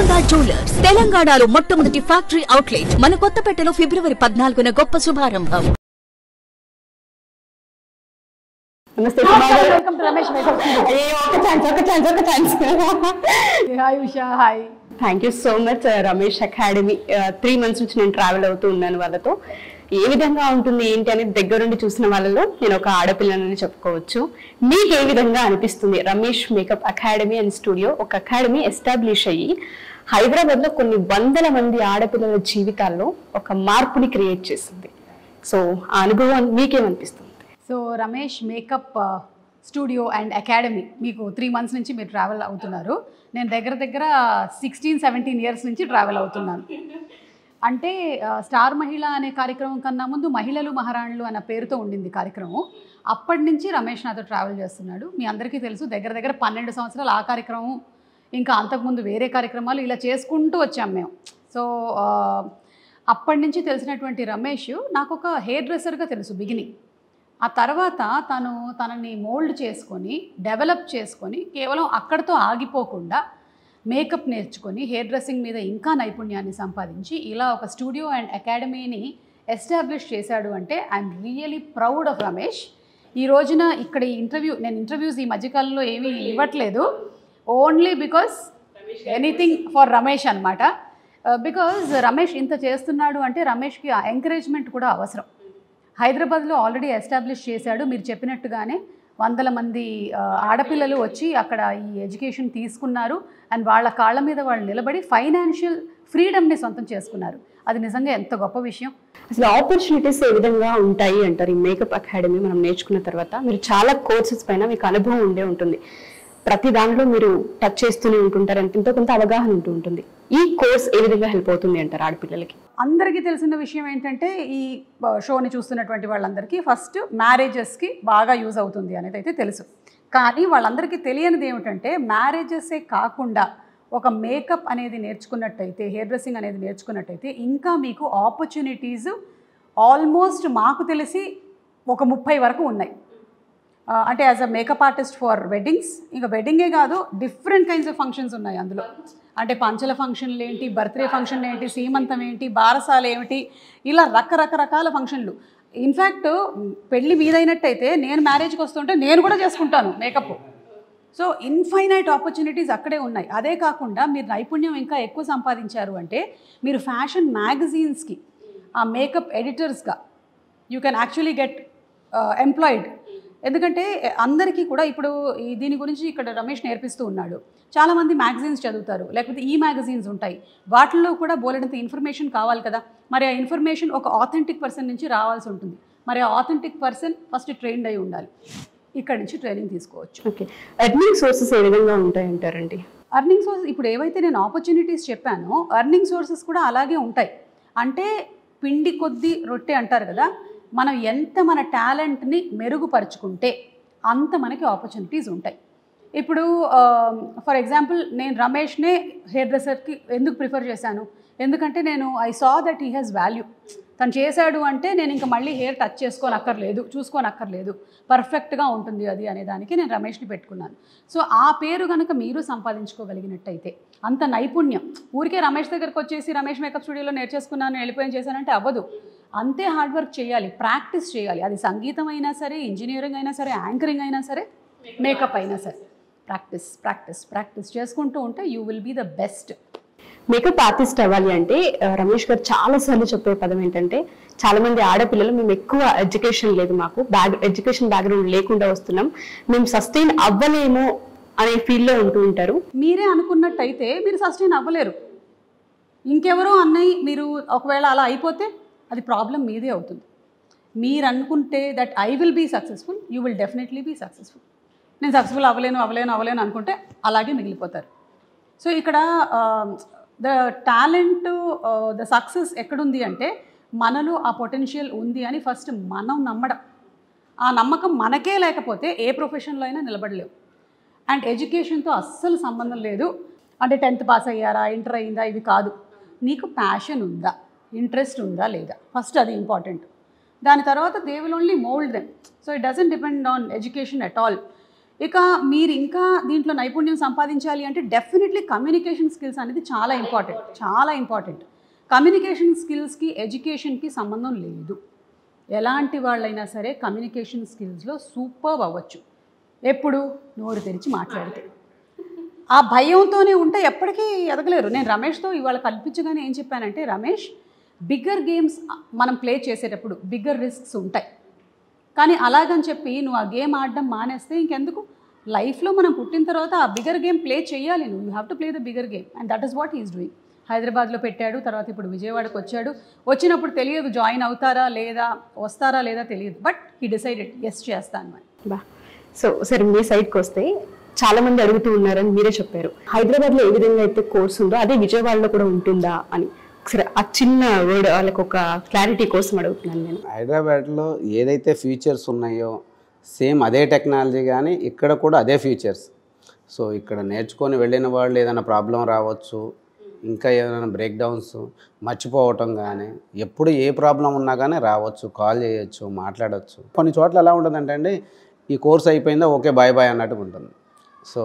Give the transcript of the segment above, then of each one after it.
Golconda jewellers తెలంగాణలో మొట్టమొదటి factory outlet మన కొత్తపేటలో ఫిబ్రవరి 14న గొప్ప శుభారంభం. నమస్తే వెల్కమ్ టు రమేష్ మేకప్. ఒక chance hi Usha. Hi, thank you so much. Ramesh academy 3 months నుంచి నేను ట్రావెల్ అవుతూ ఉన్నాను వాళ్ళతో. ఏ విధంగా ఉంటుంది ఏంటి అనేది దగ్గరుండి చూసిన వాళ్ళలో నేను ఒక ఆడపిల్లని చెప్పుకోవచ్చు. మీకు ఏ విధంగా అనిపిస్తుంది Ramesh makeup academy and studio ఒక అకాడమీ ఎస్టాబ్లిష్ అయ్యి హైదరాబాద్లో కొన్ని వందల మంది ఆడపిల్లల జీవితాల్లో ఒక మార్పుని క్రియేట్ చేసింది? సో ఆ అనుభవం మీకేమనిపిస్తుంది? So Ramesh makeup studio and academy మీకు 3 months నుంచి మీరు ట్రావెల్ అవుతున్నారు. నేను దగ్గర 16-17 years నుంచి ట్రావెల్ అవుతున్నాను. అంటే స్టార్ మహిళ అనే కార్యక్రమం కన్నా ముందు మహిళలు మహారాణులు అన్న పేరుతో ఉండింది కార్యక్రమం. అప్పటి నుంచి రమేష్ నాతో ట్రావెల్ చేస్తున్నాడు. మీ అందరికీ తెలుసు, దగ్గర 12 సంవత్సరాలు ఆ కార్యక్రమం, ఇంకా అంతకుముందు వేరే కార్యక్రమాలు ఇలా చేసుకుంటూ వచ్చాం మేము. సో అప్పటి నుంచి తెలిసినటువంటి రమేష్ నాకు ఒక హెయిర్ డ్రెస్సర్గా తెలుసు బిగినింగ్. ఆ తర్వాత తనని మోల్డ్ చేసుకొని డెవలప్ చేసుకొని కేవలం అక్కడితో ఆగిపోకుండా మేకప్ నేర్చుకొని హెయిర్ డ్రెస్సింగ్ మీద ఇంకా నైపుణ్యాన్ని సంపాదించి ఇలా ఒక స్టూడియో అండ్ అకాడమీని ఎస్టాబ్లిష్ చేశాడు అంటే I'm really proud of Ramesh. ఈ రోజున ఇక్కడ నేను ఇంటర్వ్యూస్ ఈ మధ్యకాలంలో ఏమీ ఇవ్వట్లేదు, only because anything for Ramesh అనమాట. బికాజ్ రమేష్ ఇంత చేస్తున్నాడు అంటే రమేష్కి ఆ ఎంకరేజ్మెంట్ కూడా అవసరం. హైదరాబాద్లో ఆల్రెడీ ఎస్టాబ్లిష్ చేశాడు. మీరు చెప్పినట్టుగానే వందల మంది ఆడపిల్లలు వచ్చి అక్కడ ఈ ఎడ్యుకేషన్ తీసుకున్నారు అండ్ వాళ్ళ కాళ్ళ మీద వాళ్ళు నిలబడి ఫైనాన్షియల్ ఫ్రీడమ్ని సొంతం చేసుకున్నారు. అది నిజంగా ఎంత గొప్ప విషయం. అసలు ఆపర్చునిటీస్ ఏ విధంగా ఉంటాయి అంటారు ఈ మేకప్ అకాడమీ మనం నేర్చుకున్న తర్వాత? మీరు చాలా కోర్సెస్ పైన మీకు అనుభవం ఉండే ఉంటుంది, ప్రతి దాంట్లో మీరు టచ్ చేస్తూనే ఉంటుంటారు, ఎంతో కొంత అవగాహన ఉంటూ ఉంటుంది. ఈ కోర్స్ ఏ విధంగా హెల్ప్ అవుతుంది అంటారు ఆడపిల్లలకి? అందరికీ తెలిసిన విషయం ఏంటంటే ఈ షోని చూస్తున్నటువంటి వాళ్ళందరికీ ఫస్ట్ మ్యారేజెస్కి బాగా యూజ్ అవుతుంది అనేది అయితే తెలుసు. కానీ వాళ్ళందరికీ తెలియనిది ఏమిటంటే మ్యారేజెసే కాకుండా ఒక మేకప్ అనేది నేర్చుకున్నట్టయితే, హెయిర్ డ్రెస్సింగ్ అనేది నేర్చుకున్నట్టయితే ఇంకా మీకు ఆపర్చునిటీస్ ఆల్మోస్ట్ మాకు తెలిసి ఒక 30 వరకు ఉన్నాయి. అంటే as a makeup artist for weddings, ఇంకా వెడ్డింగే కాదు డిఫరెంట్ కైండ్స్ ఆఫ్ ఫంక్షన్స్ ఉన్నాయి అందులో. అంటే పంచల ఫంక్షన్లు ఏంటి, బర్త్డే ఫంక్షన్ ఏంటి, సీమంతం ఏంటి, బారసాల ఏమిటి, ఇలా రకరకాల ఫంక్షన్లు. ఇన్ఫ్యాక్ట్ పెళ్ళి మీదైనట్టయితే నేను మ్యారేజ్కి వస్తుంటే నేను కూడా చేసుకుంటాను మేకప్. సో ఇన్ఫైనైట్ ఆపర్చునిటీస్ అక్కడే ఉన్నాయి. అదే కాకుండా మీరు నైపుణ్యం ఇంకా ఎక్కువ సంపాదించారు అంటే మీరు ఫ్యాషన్ మ్యాగజైన్స్కి ఆ మేకప్ ఎడిటర్స్గా you can actually get employed. ఎందుకంటే అందరికీ కూడా ఇప్పుడు దీని గురించి ఇక్కడ రమేష్ నేర్పిస్తూ ఉన్నాడు. చాలామంది మ్యాగజైన్స్ చదువుతారు, లేకపోతే ఈ మ్యాగజైన్స్ ఉంటాయి, వాటిల్లో కూడా బోలెడంత ఇన్ఫర్మేషన్ కావాలి కదా. మరి ఆ ఇన్ఫర్మేషన్ ఒక ఆథెంటిక్ పర్సన్ నుంచి రావాల్సి ఉంటుంది. మరి ఆ ఆథెంటిక్ పర్సన్ ఫస్ట్ ట్రైన్డ్ అయి ఉండాలి. ఇక్కడ నుంచి ట్రైనింగ్ తీసుకోవచ్చు. ఓకే, ఎర్నింగ్ సోర్సెస్ ఏ విధంగా ఉంటాయంటారండి? ఎర్నింగ్ సోర్సెస్ ఇప్పుడు ఏవైతే నేను ఆపర్చునిటీస్ చెప్పానో ఎర్నింగ్ సోర్సెస్ కూడా అలాగే ఉంటాయి. అంటే పిండి కొద్దీ రొట్టె అంటారు కదా, మనం ఎంత మన టాలెంట్ని మెరుగుపరుచుకుంటే అంత మనకి ఆపర్చునిటీస్ ఉంటాయి. ఇప్పుడు ఫర్ ఎగ్జాంపుల్ నేను రమేష్నే హెయిర్ డ్రెస్సర్కి ఎందుకు ప్రిఫర్ చేశాను? ఎందుకంటే I saw that he has value. తను చేశాడు అంటే నేను ఇంకా మళ్ళీ హెయిర్ టచ్ చూసుకోనక్కర్లేదు, పర్ఫెక్ట్గా ఉంటుంది అది అనే దానికి నేను రమేష్ని పెట్టుకున్నాను. సో ఆ పేరు కనుక మీరు సంపాదించుకోగలిగినట్టయితే, అంత నైపుణ్యం ఊరికే రమేష్ దగ్గరకు వచ్చేసి రమేష్ మేకప్ స్టూడియోలో నేర్చేసుకున్నాను వెళ్ళిపోయి చేశానంటే అవ్వదు. అంతే హార్డ్ వర్క్ చేయాలి, ప్రాక్టీస్ చేయాలి. అది సంగీతం అయినా సరే, ఇంజనీరింగ్ అయినా సరే, యాంకరింగ్ అయినా సరే, మేకప్ అయినా సరే, ప్రాక్టీస్ చేసుకుంటూ ఉంటే you will be the best. Makeup artist అవ్వాలి అంటే రమేష్ గారు చాలాసార్లు చెప్పే పదం ఏంటంటే, చాలా మంది ఆడపిల్లలు మేము ఎక్కువ ఎడ్యుకేషన్ లేదు, మాకు ఎడ్యుకేషన్ బ్యాక్గ్రౌండ్ లేకుండా వస్తున్నాం, మేము సస్టైన్ అవ్వలేము అనే ఫీల్డ్లో ఉంటూ ఉంటారు. మీరే అనుకున్నట్టయితే మీరు సస్టైన్ అవ్వలేరు. ఇంకెవరో అన్నయ్య మీరు ఒకవేళ అలా అయిపోతే అది ప్రాబ్లం మీదే అవుతుంది. మీరు అనుకుంటే that I will be successful, you will definitely be successful. నేను సక్సెస్ఫుల్ అవ్వలేను అనుకుంటే అలాగే మిగిలిపోతారు. సో ఇక్కడ ద టాలెంట్, ద సక్సెస్ ఎక్కడుంది అంటే మనలో ఆ పొటెన్షియల్ ఉంది అని ఫస్ట్ మనం నమ్మడం. ఆ నమ్మకం మనకే లేకపోతే ఏ ప్రొఫెషన్లో అయినా నిలబడలేవు. అండ్ ఎడ్యుకేషన్తో అస్సలు సంబంధం లేదు. అంటే 10th పాస్ అయ్యారా, ఇంటర్ అయిందా, ఇవి కాదు. నీకు ప్యాషన్ ఉందా, ఇంట్రెస్ట్ ఉందా లేదా, ఫస్ట్ అది ఇంపార్టెంట్. దాని తర్వాత they will only mould them. So it doesn't depend on education at all. ఇక మీరు ఇంకా దీంట్లో నైపుణ్యం సంపాదించాలి అంటే డెఫినెట్లీ కమ్యూనికేషన్ స్కిల్స్ అనేది చాలా ఇంపార్టెంట్. కమ్యూనికేషన్ స్కిల్స్కి ఎడ్యుకేషన్కి సంబంధం లేదు. ఎలాంటి వాళ్ళైనా సరే కమ్యూనికేషన్ స్కిల్స్లో సూపర్ అవ్వచ్చు. ఎప్పుడు నోరు తెరిచి మాట్లాడితే. ఆ భయంతోనే ఉంటే ఎప్పటికీ ఎదగలేరు. నేను రమేష్తో ఇవాళ కల్పించగానే ఏం చెప్పానంటే, రమేష్ బిగ్గర్ గేమ్స్ మనం ప్లే చేసేటప్పుడు బిగ్గర్ రిస్క్స్ ఉంటాయి, కానీ అలాగని చెప్పి నువ్వు ఆ గేమ్ ఆడడం మానేస్తే ఇంకెందుకు? లైఫ్లో మనం పుట్టిన తర్వాత ఆ బిగ్గర్ గేమ్ ప్లే చేయాలి. నువ్వు you have to play the bigger game and that is what he's doing. హైదరాబాద్లో పెట్టాడు, తర్వాత ఇప్పుడు విజయవాడకు వచ్చాడు. వచ్చినప్పుడు తెలియదు జాయిన్ అవుతారా లేదా, వస్తారా లేదా తెలియదు, బట్ హీ డిసైడెడ్ ఎస్ చేస్తాను అని. బా. సో సరే, మీ సైడ్కి వస్తే చాలా మంది అడుగుతూ ఉన్నారని మీరే చెప్పారు. హైదరాబాద్లో ఏ విధంగా అయితే కోర్స్ ఉందో అదే విజయవాడలో కూడా ఉంటుందా అని. సరే, ఆ చిన్న వర్డ్ వాళ్ళకి ఒక క్లారిటీ కోసం అడుగుతున్నాను నేను. హైదరాబాద్లో ఏదైతే ఫీచర్స్ ఉన్నాయో సేమ్ అదే టెక్నాలజీ, కానీ ఇక్కడ కూడా అదే ఫీచర్స్. సో ఇక్కడ నేర్చుకొని వెళ్ళిన వాళ్ళు ఏదైనా ప్రాబ్లం రావచ్చు, ఇంకా ఏదైనా బ్రేక్ డౌన్స్, మర్చిపోవటం కానీ, ఎప్పుడు ఏ ప్రాబ్లం ఉన్నా కానీ రావచ్చు, కాల్ చేయొచ్చు, మాట్లాడవచ్చు. కొన్ని చోట్ల ఎలా ఉంటుందంటే అండి, ఈ కోర్స్ అయిపోయిందా ఓకే బాయ్ బాయ్ అన్నట్టుగా ఉంటుంది. సో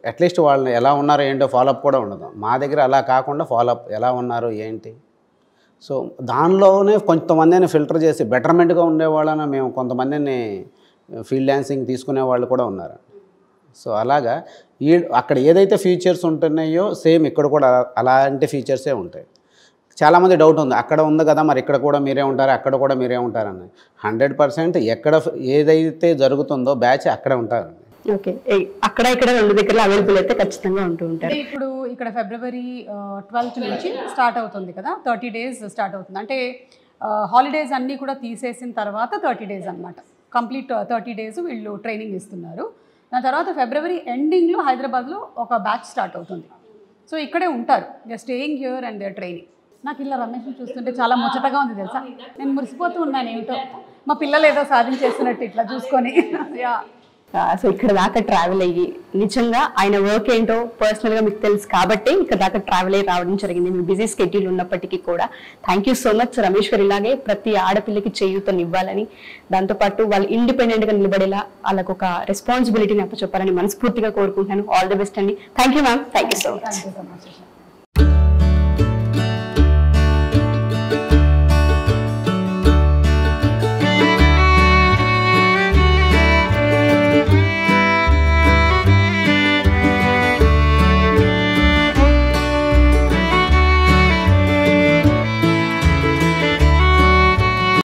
అట్లీస్ట్ వాళ్ళని ఎలా ఉన్నారో ఏంటో ఫాలోఅప్ కూడా ఉండదు. మా దగ్గర అలా కాకుండా ఫాలోఅప్ ఎలా ఉన్నారు ఏంటి. సో దానిలోనే కొంతమందిని ఫిల్టర్ చేసి బెటర్మెంట్గా ఉండేవాళ్ళని మేము కొంతమందిని ఫీల్డ్ డాన్సింగ్ తీసుకునే వాళ్ళు కూడా ఉన్నారు. సో అలాగా అక్కడ ఏదైతే ఫీచర్స్ ఉంటున్నాయో సేమ్ ఇక్కడ కూడా అలాంటి ఫీచర్సే ఉంటాయి. చాలామంది డౌట్ ఉంది, అక్కడ ఉంది కదా మరి ఇక్కడ కూడా మీరే ఉంటారు, అక్కడ కూడా మీరే ఉంటారని. 100% ఎక్కడ ఏదైతే జరుగుతుందో బ్యాచ్ అక్కడే ఉంటారండి. ఓకే, అక్కడ ఇక్కడ రెండు దగ్గర అవైలబుల్ అయితే ఖచ్చితంగా ఉంటూ ఉంటారు. ఇప్పుడు ఇక్కడ ఫిబ్రవరి 12th నుంచి స్టార్ట్ అవుతుంది కదా, 30 days స్టార్ట్ అవుతుంది. అంటే హాలిడేస్ అన్నీ కూడా తీసేసిన తర్వాత 30 days అనమాట. కంప్లీట్ 30 days వీళ్ళు ట్రైనింగ్ ఇస్తున్నారు. దాని తర్వాత ఫిబ్రవరి ఎండింగ్లో హైదరాబాద్లో ఒక బ్యాచ్ స్టార్ట్ అవుతుంది. సో ఇక్కడే ఉంటారు, they are staying here and they are training. నాకు ఇలా రమేష్ని చూస్తుంటే చాలా ముచ్చటగా ఉంది తెలుసా. నేను మురిసిపోతూ ఉన్నాను, ఏమిటో మా పిల్లలు ఏదో సాధించేస్తున్నట్టు ఇట్లా చూసుకొని. యా. సో ఇక్కడ దాకా ట్రావెల్ అయ్యి నిజంగా ఆయన వర్క్ ఏంటో పర్సనల్గా మీకు తెలుసు కాబట్టి ఇక్కడ దాకా ట్రావెల్ అయ్యి రావడం జరిగింది. మీ బిజీ స్కెడ్యూల్ ఉన్నప్పటికీ కూడా thank you so much Ramesh గారు. ఇలాగే ప్రతి ఆడపిల్లకి చేయూతనివ్వాలని, దాంతోపాటు వాళ్ళు ఇండిపెండెంట్గా నిలబడేలా వాళ్ళకు ఒక రెస్పాన్సిబిలిటీని అప్పచెప్పాలని మనస్ఫూర్తిగా కోరుకుంటున్నాను. ఆల్ ది బెస్ట్ అండి. Thank you ma'am. Thank you so much. Thank you so much.